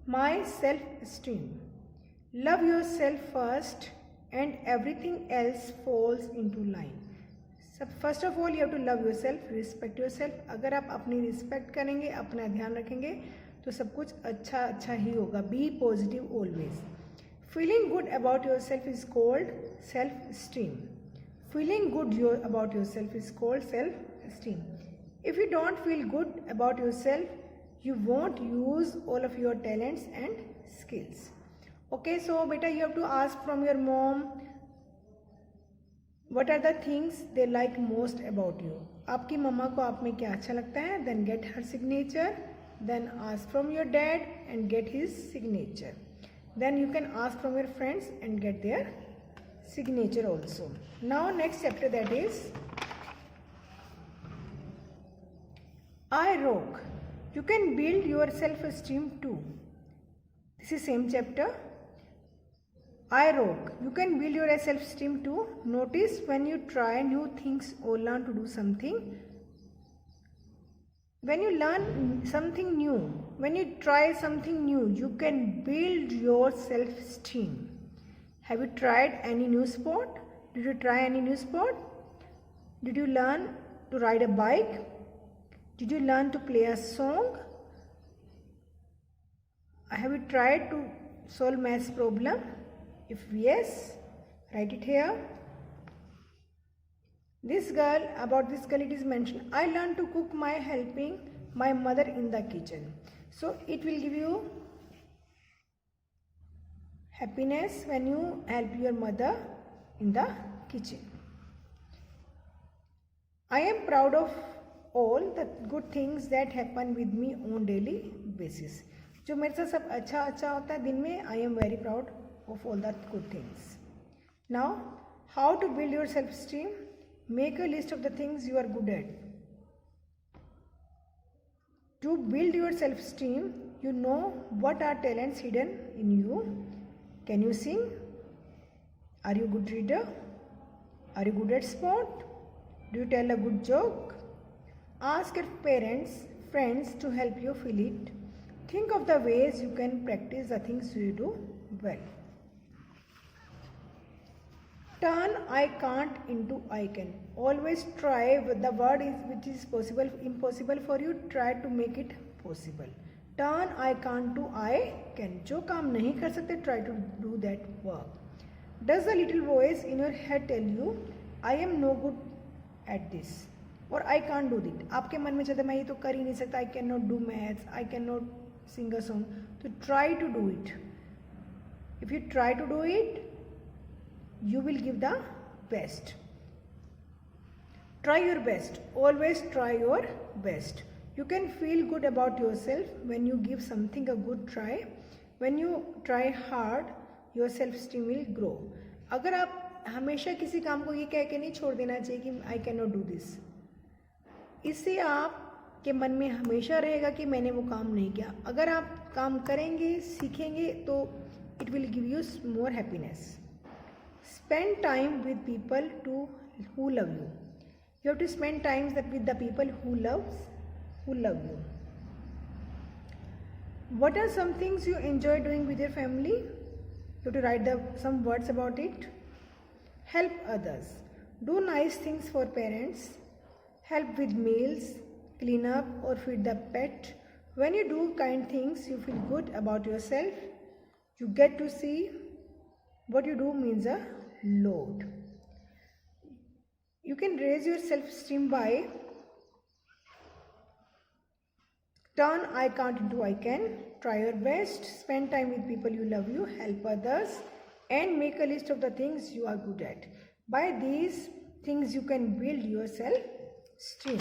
My self-esteem. Love yourself first and everything else falls into line. First of all you have to love yourself, respect yourself. अगर आप अपनी respect करेंगे, अपना ध्यान रखेंगे तो सब कुछ अच्छा ही होगा. Be positive always. Feeling good about yourself is called self esteem. Feeling good about yourself is called self esteem. If you don't feel good about yourself, you won't use all of your talents and skills. Okay, so beta, you have to ask from your mom what are the things they like most about you. आपकी मम्मा को आप में क्या अच्छा लगता है, then get her signature. Then ask from your dad and get his signature. Then you can ask from your friends and get their signature also. Now next chapter, that is I rock. You can build your self-esteem too. This is same chapter. I rock. You can build your self-esteem too. Notice when you try new things or learn to do something. When you learn something new, when you try something new, you can build your self-esteem. Have you tried any new sport? Did you try any new sport? Did you learn to ride a bike? Did you learn to play a song? Have you tried to solve maths problem? If yes, write it here. About this girl it is mentioned, I learned to cook by helping my mother in the kitchen. So it will give you happiness when you help your mother in the kitchen. I am proud of all the good things that happen with me on daily basis. जो मेरे साथ सब अच्छा होता है दिन में, I am very proud of all the good things. Now, how to build your self-esteem? Make a list of the things you are good at. To build your self-esteem, you know what are talents hidden in you. Can you sing? Are you a good reader? Are you good at sport? Do you tell a good joke? Ask your parents, friends to help you feel it. Think of the ways you can practice the things you do well. Turn I can't into I can. Always try with the word which is impossible for you, try to make it possible. Turn I can't to I can. जो काम नहीं कर सकते, try to do that work. Does the little voice in your head tell you, I am no good at this? और I can't do दिट. आपके मन में चलता मैं ये तो कर ही नहीं सकता, I can not do maths, I can not sing a song. तो try to do it. If you try to do it, you will give the best. Try your best. Always try your best. You can feel good about yourself when you give something a good try. When you try hard, your self-esteem will grow. अगर आप हमेशा किसी काम को ये कह के नहीं छोड़ देना चाहिए कि I cannot do this. इससे आपके मन में हमेशा रहेगा कि मैंने वो काम नहीं किया. अगर आप काम करेंगे, सीखेंगे तो it will give you more happiness. Spend time with people who love you. You have to spend time with the people who love you. What are some things you enjoy doing with your family? You have to write some words about it. Help others. Do nice things for parents. Help with meals, clean up or feed the pet. When you do kind things, you feel good about yourself. You get to see what you do means a lot. You can raise your self-esteem by turn I can't into I can. Try your best. Spend time with people you love you. Help others. And make a list of the things you are good at. By these things you can build your self-esteem.